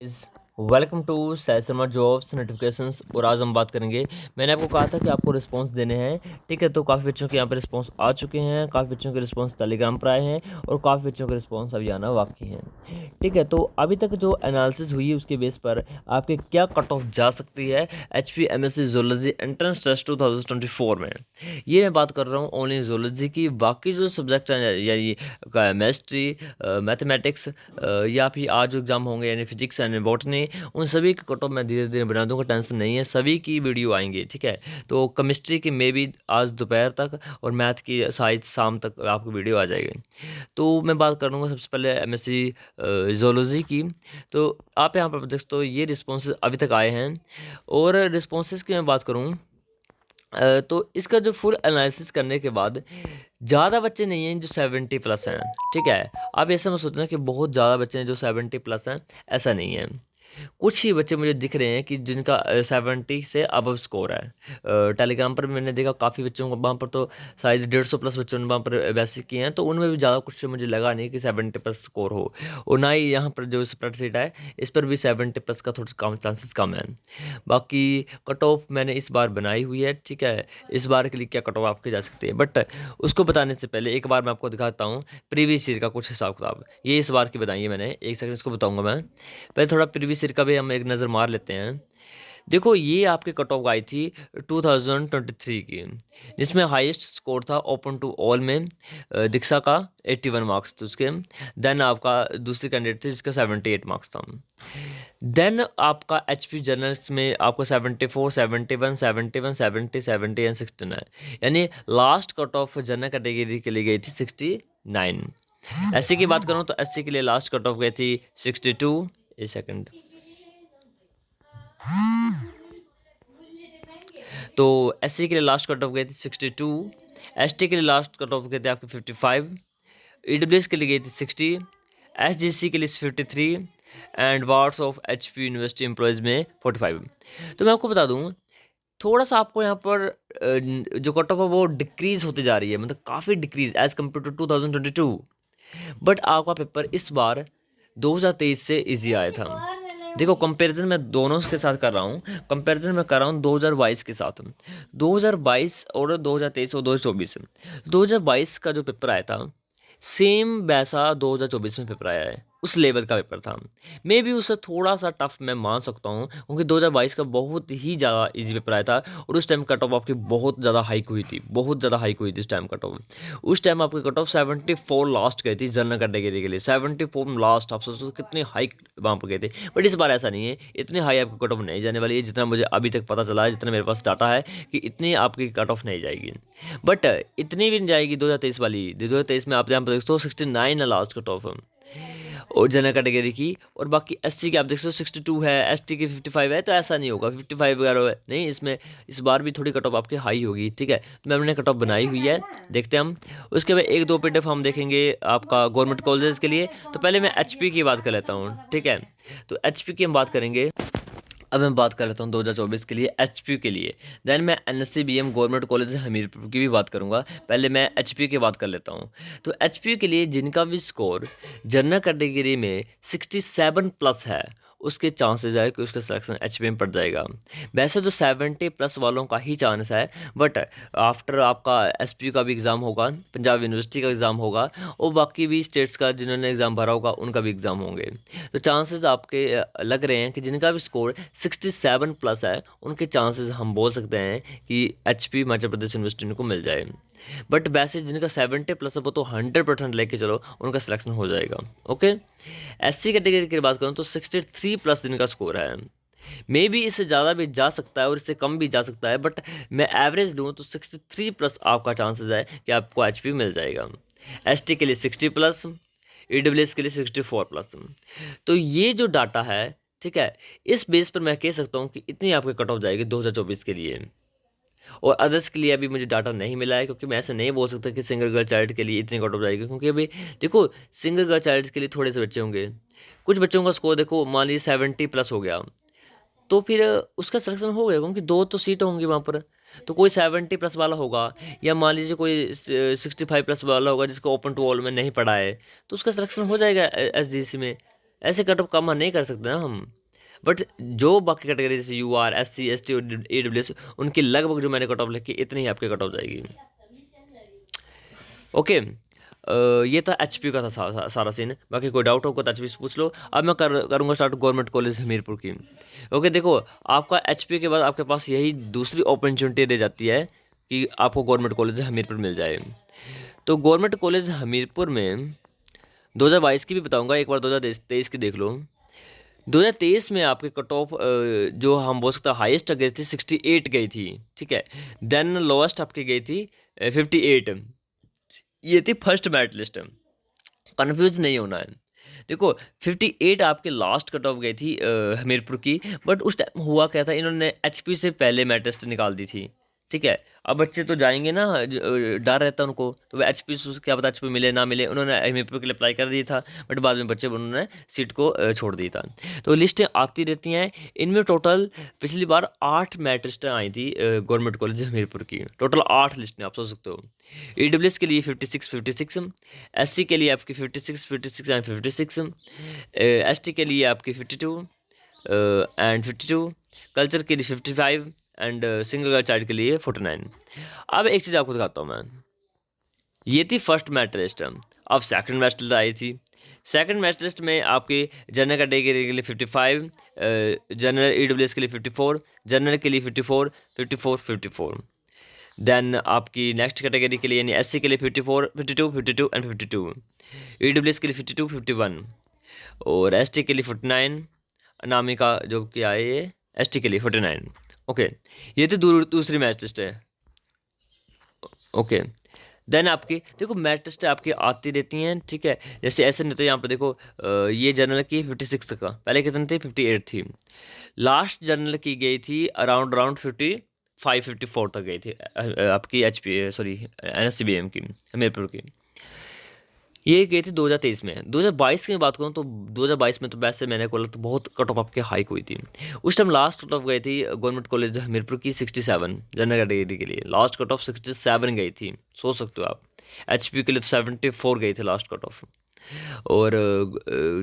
इस welcome to Sai Sharma jobs notifications. और आज हम बात करेंगे। मैंने आपको कहा था कि आपको रिस्पांस देने हैं, ठीक है। तो काफ़ी बच्चों के यहाँ पे रिस्पांस आ चुके हैं, काफ़ी बच्चों के रिस्पांस टेलीग्राम पर आए हैं और काफ़ी बच्चों के रिस्पांस अभी आना बाकी हैं, ठीक है। तो अभी तक जो एनालिसिस हुई है उसके बेस पर आपके क्या कट ऑफ जा सकती है HP MSc zoology entrance test 2024 में। ये मैं बात कर रहा हूँ ओनली जूलॉजी की। बाकी जो सब्जेक्ट हैं यानी केमिस्ट्री, मैथमेटिक्स या फिर आज जो एग्जाम होंगे यानी फिजिक्स एंड बॉटनी, उन सभी का कट ऑफ मैं धीरे धीरे बना दूंगा, टेंशन नहीं है। सभी की वीडियो आएंगी, ठीक है। तो केमिस्ट्री की मे भी आज दोपहर तक और मैथ की शायद शाम तक आपको वीडियो आ जाएगी। तो मैं बात करूँगा सबसे पहले MSc जोलॉजी की। तो आप यहाँ पर देख सकते हो ये रिस्पॉन्सेज अभी तक आए हैं। और रिस्पॉन्सेज की मैं बात करूँ तो इसका जो फुल एनालिसिस करने के बाद ज़्यादा बच्चे नहीं हैं जो 70 प्लस हैं, ठीक है। आप ऐसा मत सोचना कि बहुत ज़्यादा बच्चे हैं जो 70 प्लस हैं, ऐसा नहीं है। कुछ ही बच्चे मुझे दिख रहे हैं कि जिनका 70 से अबव स्कोर है। टेलीग्राम पर मैंने देखा काफ़ी बच्चों को वहाँ पर तो शायद 150 प्लस बच्चों ने वहाँ पर मैसेज किए हैं। तो उनमें भी ज़्यादा कुछ मुझे लगा नहीं कि 70 प्लस स्कोर हो। और ना ही यहाँ पर जो स्प्रेडशीट है इस पर भी 70 प्लस का थोड़ा कम चांसेस कम है। बाकी कट ऑफ मैंने इस बार बनाई हुई है, ठीक है। इस बार के लिए क्या कट ऑफ आपकी जा सकती है, बट उसको बताने से पहले एक बार मैं आपको दिखाता हूँ प्रीवियस ईयर का कुछ हिसाब किताब। ये इस बार की बताई है मैंने, एक सेकंड इसको बताऊंगा मैं। पहले थोड़ा प्रीवियस ईयर का भी हम एक नज़र मार लेते हैं। देखो ये आपके कट ऑफ आई थी 2023 की, जिसमें हाईएस्ट स्कोर था ओपन टू ऑल में दीक्षा का 81 मार्क्स थे उसके। देन आपका दूसरी कैंडिडेट थी जिसका 78 मार्क्स था। देन आपका HP जर्नल्स में आपको 74, 71, 71, 70, 70 एंड 69, यानी last cut off general category के लिए गई थी 69। SC की बात करूँ तो SC के लिए लास्ट कट ऑफ गई थी 62। एक सेकंड। तो SC के लिए लास्ट कट ऑफ गई थी 62, ST के लिए लास्ट कट ऑफ गए थे आपके 55, EWS के लिए गई थी 60, SGC के लिए 53 and wards of HP university employees में 45। तो मैं आपको बता दूं थोड़ा सा आपको यहाँ पर जो कट ऑफ है वो डिक्रीज होती जा रही है, मतलब काफ़ी decrease as compare to 2022। But आपका पेपर इस बार 2023 से इजी आया था। देखो कंपैरिजन मैं दोनों के साथ कर रहा हूँ, कंपैरिजन मैं कर रहा हूँ 2022 के साथ। 2022 और 2023 और 2024, 2022 का जो पेपर आया था सेम वैसा 2024 में पेपर आया है, उस लेवल का पेपर था। मे भी उससे थोड़ा सा टफ मैं मान सकता हूँ क्योंकि 2022 का बहुत ही ज़्यादा इजी पेपर आया था और उस टाइम कट ऑफ आपकी बहुत ज़्यादा हाइक हुई थी, बहुत ज़्यादा हाइक हुई थी उस टाइम कट ऑफ। उस टाइम आपकी कट ऑफ 74 लास्ट गई थी जनरल कैटेगरी के लिए, 74 में लास्ट। आप सोचो कितनी हाइक वहाँ पर गए थे। बट इस बार ऐसा नहीं है, इतनी हाई आपकी कट ऑफ नहीं जाने वाली है। जितना मुझे अभी तक पता चला है, जितना मेरे पास डाटा है कि इतनी आपकी कट ऑफ नहीं जाएगी। बट इतनी भी नहीं जाएगी 2023 वाली। 2023 में आप यहाँ पर देखते हो 69 है लास्ट कट ऑफ और जनरल कैटेगरी की। और बाकी SC की आप देख सकते हो 62 है, ST की 55 है। तो ऐसा नहीं होगा 55 वगैरह नहीं, इसमें इस बार भी थोड़ी कट ऑफ आपकी हाई होगी, ठीक है। तो मैं हमने कट ऑफ बनाई हुई है, देखते हैं हम। उसके बाद एक दो PDF हम देखेंगे आपका गवर्नमेंट कॉलेजेस के लिए। तो पहले मैं HP की बात कर लेता हूँ, ठीक है। तो HP की हम बात करेंगे। अब मैं बात कर लेता हूँ 2024 के लिए HP के लिए। देन मैं NSCBM गवर्नमेंट कॉलेज हमीरपुर की भी बात करूँगा। पहले मैं HP की बात कर लेता हूँ। तो HP के लिए जिनका भी स्कोर जनरल कैटेगरी में 67 प्लस है, उसके चांसेस है कि उसका सिलेक्शन HP में पड़ जाएगा। वैसे तो 70 प्लस वालों का ही चांस है, बट आफ्टर आपका SP का भी एग्ज़ाम होगा, पंजाब यूनिवर्सिटी का एग्ज़ाम होगा और बाकी भी स्टेट्स का जिन्होंने एग्ज़ाम भरा होगा उनका भी एग्ज़ाम होंगे। तो चांसेस आपके लग रहे हैं कि जिनका भी स्कोर 67 प्लस है उनके चांसेस हम बोल सकते हैं कि HP मध्य प्रदेश यूनिवर्सिटी उनको मिल जाए। बट वैसे जिनका 70 प्लस है वो तो 100% लेके चलो उनका सिलेक्शन हो जाएगा। ओके। SC कैटेगरी की बात करूँ तो 63 प्लस जिनका स्कोर है, मे बी इससे ज़्यादा भी जा सकता है और इससे कम भी जा सकता है, बट मैं एवरेज लूँ तो 63 प्लस आपका चांसेस है कि आपको HP मिल जाएगा। ST के लिए 60 प्लस, EWS के लिए 64 प्लस। तो ये जो डाटा है, ठीक है, इस बेस पर मैं कह सकता हूँ कि इतनी आपकी कट ऑफ जाएगी 2024 के लिए। और अदर्स के लिए अभी मुझे डाटा नहीं मिला है क्योंकि मैं ऐसे नहीं बोल सकता कि सिंगल गर्ल चाइल्ड के लिए इतनी कट ऑफ जाएगी, क्योंकि अभी देखो सिंगल गर्ल चाइल्ड के लिए थोड़े से बच्चे होंगे। कुछ बच्चों का स्कोर देखो मान लीजिए 70 प्लस हो गया तो फिर उसका सिलेक्शन हो गया क्योंकि दो तो सीट होंगी वहाँ पर। तो कोई 70 प्लस वाला होगा या मान लीजिए कोई 65 प्लस वाला होगा जिसको ओपन टू ऑल में नहीं पड़ा है, तो उसका सिलेक्शन हो जाएगा SGC में, ऐसे कट ऑफ कम नहीं कर सकते ना हम। बट जो बाकी कैटेगरी जैसे U R, S C, S T और ए डब्ल्यू एस, उनकी लगभग जो मैंने कट ऑफ लिखी इतनी ही आपके कट ऑफ जाएगी। ओके, ये था एच पी का था सारा सीन। बाकी कोई डाउट होगा तो एच पी से पूछ लो। अब मैं करूँगा स्टार्ट गवर्नमेंट कॉलेज हमीरपुर की। ओके, देखो आपका एच पी के बाद आपके पास यही दूसरी अपॉर्चुनिटी दे जाती है कि आपको गवर्नमेंट कॉलेज हमीरपुर मिल जाए। तो गवर्नमेंट कॉलेज हमीरपुर में 2022 की भी बताऊंगा, एक बार 2023 की देख लो। 2023 में आपके कट ऑफ जो हम बोल सकते हैं हाईएस्ट गई थी 68 गई थी, ठीक है। देन लोएस्ट आपकी गई थी 58। ये थी फर्स्ट मेरिट लिस्ट। कन्फ्यूज नहीं होना है। देखो 58 आपके लास्ट कट ऑफ गई थी हमीरपुर की। बट उस टाइम हुआ क्या था, इन्होंने एचपी से पहले मेरिट लिस्ट निकाल दी थी, ठीक है। अब बच्चे तो जाएंगे ना, डर रहता है उनको, तो वो एचपी से क्या पता एचपी मिले ना मिले, उन्होंने हमीरपुर के लिए अप्लाई कर दिया था। बट बाद में बच्चे उन्होंने सीट को छोड़ दिया था। तो लिस्टें आती रहती हैं। इनमें टोटल पिछली बार 8 मेरिट लिस्टें आई थी गवर्नमेंट कॉलेज हमीरपुर की। टोटल 8 लिस्टें, आप सोच सकते हो। ईडब्ल्यूएस के लिए 56, एससी के लिए आपकी 56 एंड 56, एसटी के लिए आपकी 52 एंड 52, कल्चर के लिए 55 एंड सिंगल गर्ल चाइल्ड के लिए 49। अब एक चीज़ आपको दिखाता हूँ मैं। ये थी फर्स्ट मेरिट लिस्ट। अब सेकंड मेरिट लिस्ट आई थी। सेकंड मेरिट लिस्ट में आपके जनरल कैटेगरी के लिए 55, जनरल ईडब्ल्यूएस के लिए 54, जनरल के लिए 54, 54, 54। देन आपकी नेक्स्ट कैटेगरी के लिए यानी एससी के लिए 54, 52, 52 एंड 52, ईडब्ल्यूएस के लिए 52, 51 और एसटी के लिए 49, अनामिका जो कि आए ये एसटी के लिए 49। ओके, ये तो दूसरी मैच टेस्ट है। ओके, देन आपकी देखो मेरिट टेस्ट आपकी आती रहती हैं, ठीक है। जैसे ऐसे नहीं तो यहाँ पर देखो ये जनरल की 56 का पहले कितने थे, 58 थी। लास्ट जनरल की गई थी अराउंड 55-54 तक गई थी आपकी एच पी सॉरी NSCBM की हमीरपुर की। ये गई थी 2023 में। 2022 की बात करूँ तो 2022 में तो वैसे मैंने बोला तो बहुत कट ऑफ आपकी हाइक हुई थी। उस टाइम लास्ट कट ऑफ गई थी गवर्नमेंट कॉलेज हमीरपुर की 67 जनरल कैटेगरी के लिए। लास्ट कट ऑफ 67 गई थी, सोच सकते हो आप। एचपी के लिए तो 74 गई थी लास्ट कट ऑफ। और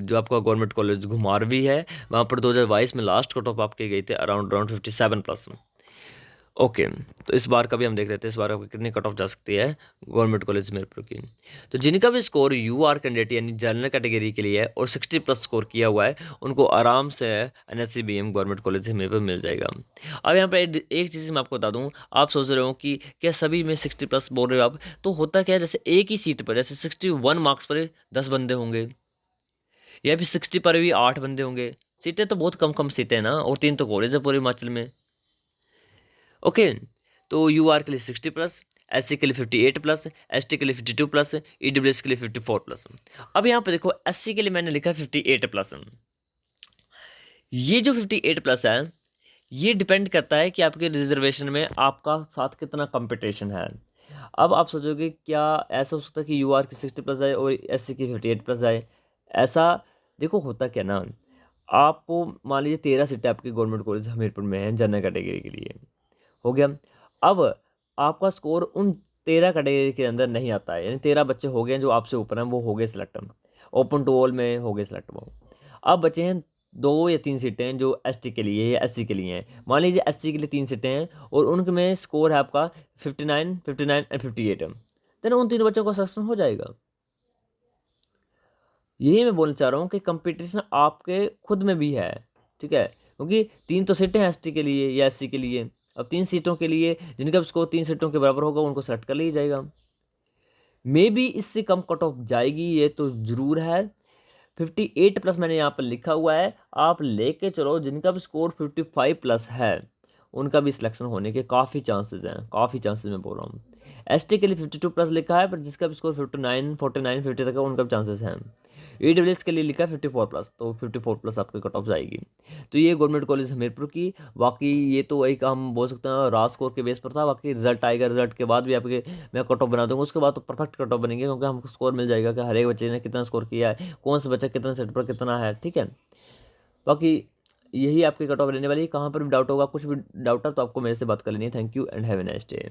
जो आपका गवर्नमेंट कॉलेज घुमार भी है, वहाँ पर 2022 में लास्ट कट ऑफ आपके गई थे अराउंड 57 प्लस। ओके, तो इस बार का भी हम देख लेते हैं इस बार आपकी कितनी कट ऑफ जा सकती है गवर्नमेंट कॉलेज हमीरपुर की। तो जिनका भी स्कोर यू आर कैंडिडेट यानी जनरल कैटेगरी के लिए है और 60 प्लस स्कोर किया हुआ है, उनको आराम से NSCBM गवर्नमेंट कॉलेज हमीरपुर मिल जाएगा। अब यहाँ पर एक चीज़ मैं आपको बता दूँ। आप सोच रहे हो कि क्या सभी में 60 प्लस बोल रहे हो आप, तो होता क्या है, जैसे एक ही सीट पर जैसे 61 मार्क्स पर 10 बंदे होंगे, या फिर 60 पर भी 8 बंदे होंगे। सीटें तो बहुत कम कम सीटें हैं ना, और 3 तो कॉलेज है पूरे हिमाचल में। ओके, तो यू आर के लिए 60 प्लस, एस सी के लिए 58 प्लस, एस टी के लिए 52 प्लस, EWS के लिए 54 प्लस। अब यहाँ पे देखो एस सी के लिए मैंने लिखा 58 प्लस। ये जो 58 प्लस है, ये डिपेंड करता है कि आपके रिजर्वेशन में आपका साथ कितना कंपटीशन है। अब आप सोचोगे क्या ऐसा हो सकता है कि यू आर की 60 प्लस आए और एस सी की 58 प्लस आए? ऐसा देखो होता क्या ना, आपको मान लीजिए 13 सीटें आपकी गवर्नमेंट कॉलेज हमीरपुर में हैं जनरल कैटेगरी के लिए, हो गया। अब आपका स्कोर उन 13 कैटेगरी के अंदर नहीं आता है, यानी 13 बच्चे हो गए जो आपसे ऊपर हैं, वो हो गए सिलेक्ट, ओपन टू ऑल में हो गए सिलेक्ट वो। अब बचे हैं 2 या 3 सीटें जो एसटी के लिए या एससी के लिए हैं। मान लीजिए एससी के लिए 3 सीटें हैं और उनके में स्कोर है आपका 59, 59 एंड 58, देन उन तीनों बच्चों का सिलेक्शन हो जाएगा। यही मैं बोलना चाह रहा हूँ कि कंपटीशन आपके खुद में भी है, ठीक है। क्योंकि 3 तो सीटें हैं एसटी के लिए या एससी के लिए। अब 3 सीटों के लिए जिनका स्कोर 3 सीटों के बराबर होगा उनको सेलेक्ट कर लिया जाएगा। मे बी इससे कम कट ऑफ जाएगी, ये तो ज़रूर है। 58 प्लस मैंने यहाँ पर लिखा हुआ है, आप लेके चलो जिनका भी स्कोर 55 प्लस है उनका भी सिलेक्शन होने के काफ़ी चांसेस हैं, काफ़ी चांसेस मैं बोल रहा हूँ। एसटी के लिए 52 प्लस लिखा है, पर जिसका भी स्कोर 59, 49, 50 तक है उनका भी चांसेस हैं। EWS के लिए लिखा है 54 प्लस, तो 54 प्लस आपकी कट ऑफ जाएगी। तो ये गवर्नमेंट कॉलेज हमीरपुर की। बाकी ये तो एक हम बोल सकते हैं राज स्कोर के बेस पर था, बाकी रिजल्ट आएगा, रिजल्ट के बाद भी आपके मैं कट ऑफ बना दूंगा, उसके बाद तो परफेक्ट कट ऑफ बनेंगे, क्योंकि हमको स्कोर मिल जाएगा कि हर एक बच्चे ने कितना स्कोर किया है, कौन सा बच्चा कितना सेट पर कितना है, ठीक है। बाकी यही आपकी कट ऑफ रहने वाली है। कहाँ पर भी डाउट होगा, कुछ भी डाउट है तो आपको मेरे से बात कर लेनी है। Thank you and have a nice day.